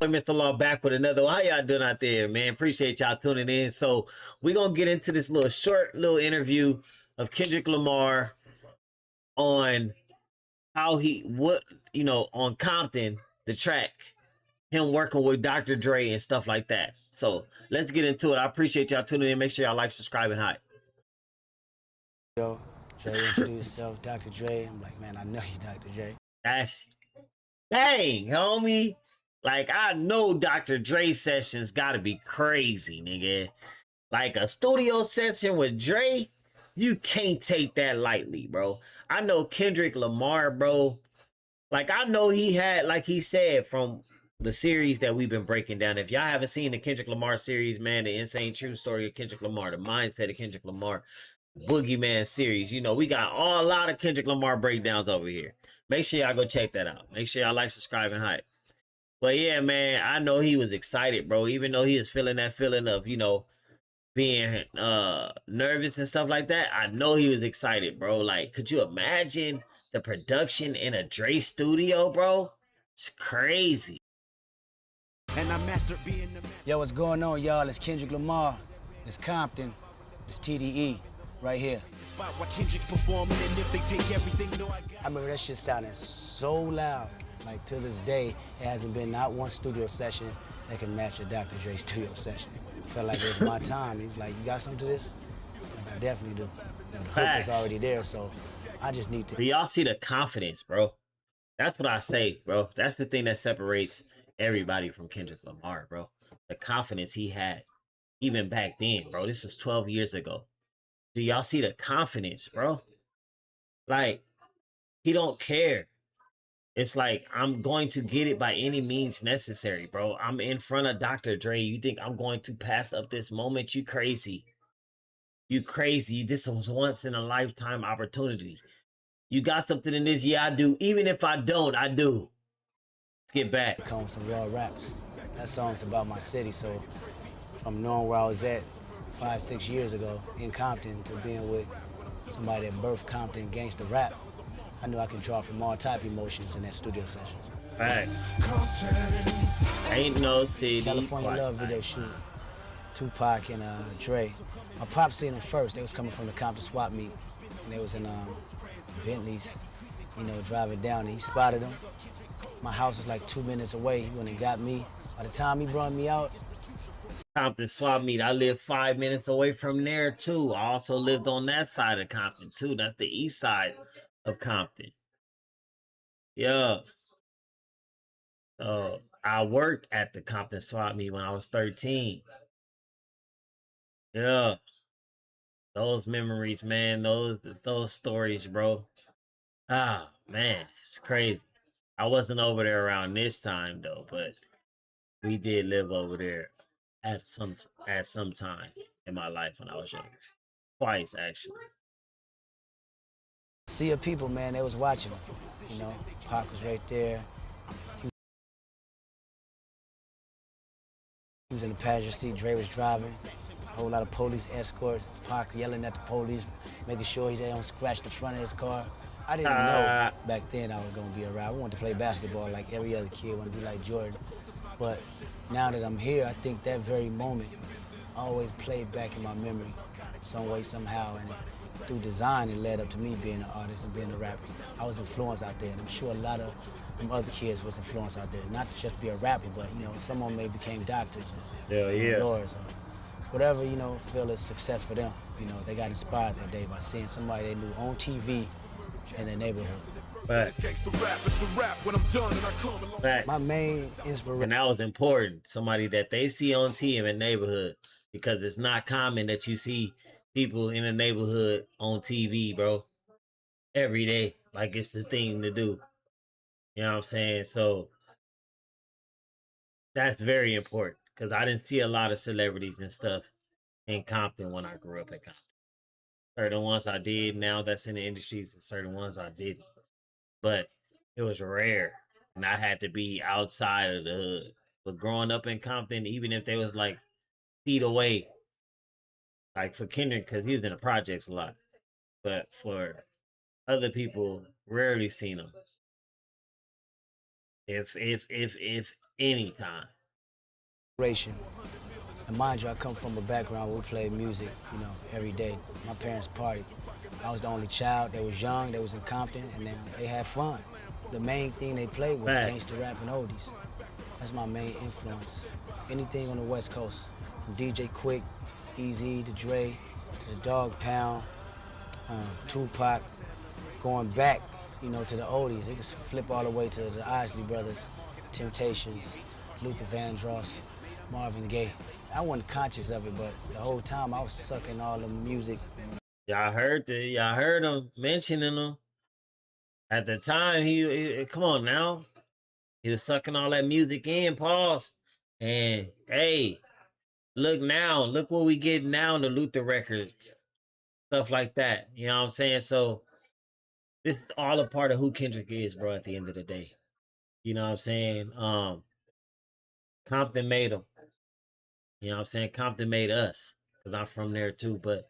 Mr. Law back with another one. How y'all doing out there, man? Appreciate y'all tuning in. So we're gonna get into this short interview of Kendrick Lamar on how on Compton, the track, him working with Dr. Dre and stuff like that. So let's get into it. I appreciate y'all tuning in. Make sure y'all like, subscribe, and hype. Yo, Dre, introduce yourself, Dr. Dre. I'm like, man, I know you, Dr. Dre. That's dang, homie. Like, I know Dr. Dre sessions gotta be crazy, nigga. Like, a studio session with Dre, you can't take that lightly, bro. I know Kendrick Lamar, bro. Like, I know he had, like he said, from the series that we've been breaking down. If y'all haven't seen the Kendrick Lamar series, man, the insane true story of Kendrick Lamar, the mindset of Kendrick Lamar, Boogeyman series, you know, we got a lot of Kendrick Lamar breakdowns over here. Make sure y'all go check that out. Make sure y'all like, subscribe, and hype. But yeah, man, I know he was excited, bro. Even though he was feeling that feeling of, being nervous and stuff like that, I know he was excited, bro. Like, could you imagine the production in a Dre studio, bro? It's crazy. And I mastered being the man. Yo, what's going on, y'all? It's Kendrick Lamar. It's Compton. It's TDE right here. I remember that shit sounding so loud. Like, to this day, it hasn't been not one studio session that can match a Dr. Dre studio session. It felt like it was my time. He was like, you got something to this? Like, I definitely do. The hook was already there, so I just need to. But y'all see the confidence, bro. That's what I say, bro. That's the thing that separates everybody from Kendrick Lamar, bro. The confidence he had, even back then, bro. This was 12 years ago. Do y'all see the confidence, bro? Like, he don't care. It's like, I'm going to get it by any means necessary, bro. I'm in front of Dr. Dre. You think I'm going to pass up this moment? You crazy. You crazy. This was once in a lifetime opportunity. You got something in this? Yeah, I do. Even if I don't, I do. Let's get back. Come with some raw raps. That song's about my city, so from knowing where I was at 5-6 years ago in Compton to being with somebody that birthed Compton gangsta rap, I knew I could draw from all type of emotions in that studio session. Facts. Ain't no city. California Love video shoot. Tupac and Dre. My pops seen them first. They was coming from the Compton swap meet. And they was in Bentleys, driving down. And he spotted them. My house was like 2 minutes away. He went and got me. By the time he brought me out, Compton swap meet. I lived 5 minutes away from there too. I also lived on that side of Compton too. That's the east side of Compton. Yeah. So I worked at the Compton swap meet when I was 13. Yeah. Those memories, man. Those stories, bro. Ah, man, it's crazy. I wasn't over there around this time though, but we did live over there at some time in my life when I was younger. Twice, actually. see of people, man, they was watching. Pac was right there. He was in the passenger seat, Dre was driving. A whole lot of police escorts, Pac yelling at the police, making sure they don't scratch the front of his car. I didn't know back then I was gonna be around. I wanted to play basketball like every other kid, wanted to be like Jordan. But now that I'm here, I think that very moment always played back in my memory some way, somehow. And through design, it led up to me being an artist and being a rapper. I was influenced out there, and I'm sure a lot of them other kids was influenced out there. Not to just be a rapper, but, some of them maybe became doctors, lawyers, or whatever, feel is success for them. They got inspired that day by seeing somebody they knew on TV in their neighborhood. Facts. My main inspiration. And that was important. Somebody that they see on TV in the neighborhood, because it's not common that you see people in the neighborhood on TV, bro, every day. Like, it's the thing to do. You know what I'm saying? So that's very important, because I didn't see a lot of celebrities and stuff in Compton when I grew up in Compton. Certain ones I did now that's in the industries, and certain ones I didn't. But it was rare, and I had to be outside of the hood. But growing up in Compton, even if they was like feet away, like for Kendrick, because he was in the projects a lot, but for other people, rarely seen him. If Anytime. And mind you, I come from a background where we played music, you know, every day. My parents partied. I was the only child. They was young, they was in Compton, and then they had fun. The main thing they played was gangster rap and oldies. That's my main influence. Anything on the West Coast, from DJ Quick, Eazy, to Dre, to the Dog Pound, Tupac, going back, you know, to the oldies. It could flip all the way to the Isley Brothers, Temptations, Luther Vandross, Marvin Gaye. I wasn't conscious of it, but the whole time I was sucking all the music. Y'all heard him mentioning him. At the time, he come on now. He was sucking all that music in, pause. And hey, look now, look what we get now in the Luther records. Stuff like that. You know what I'm saying? So this is all a part of who Kendrick is, bro, at the end of the day. You know what I'm saying? Compton made him. You know what I'm saying? Compton made us. Because I'm from there too. But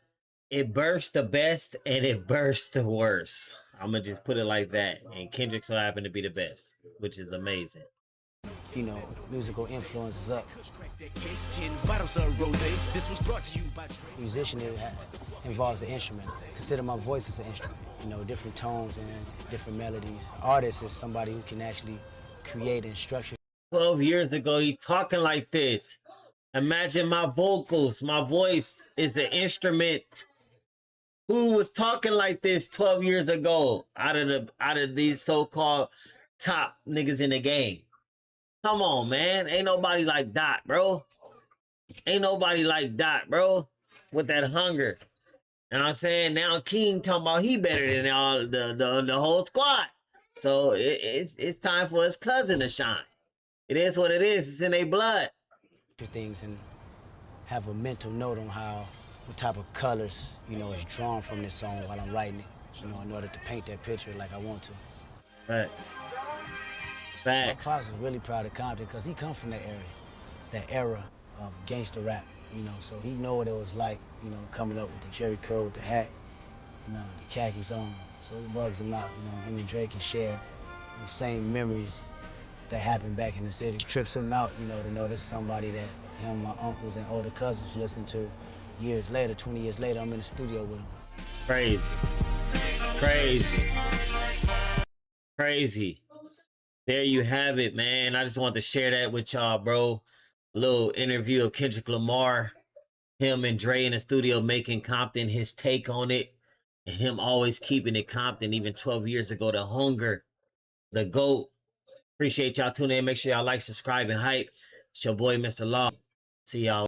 it burst the best and it burst the worst. I'm going to just put it like that. And Kendrick so happened to be the best, which is amazing. You know, musical influences up. Musician involves the instrument. Consider my voice as an instrument. You know, different tones and different melodies. Artist is somebody who can actually create and structure. 12 years ago, he talking like this. Imagine my vocals, my voice is the instrument. Who was talking like this 12 years ago out of these so-called top niggas in the game? Come on, man. Ain't nobody like Dot, bro. Ain't nobody like Dot, bro. With that hunger. You know what I'm saying? Now King talking about he better than all the whole squad. So it's time for his cousin to shine. It is what it is. It's in their blood. Things and have a mental note on what type of colors, you know, is drawn from this song while I'm writing it, you know, in order to paint that picture like I want to. Facts. My pops is really proud of Compton because he come from that era of gangster rap, you know, so he know what it was like, you know, coming up with the Jerry curl with the hat, you know, the khakis on. So it bugs him out, you know, him and Drake can share the same memories that happened back in the city. Trips him out, you know, to know this is somebody that him, my uncles and older cousins listen to. Years later, 20 years later, I'm in the studio with him. Crazy. Crazy. Crazy. There you have it, man. I just wanted to share that with y'all, bro. A little interview of Kendrick Lamar. Him and Dre in the studio making Compton his take on it. And him always keeping it Compton, even 12 years ago. The hunger, the GOAT. Appreciate y'all tuning in. Make sure y'all like, subscribe, and hype. It's your boy, Mr. Law. See y'all.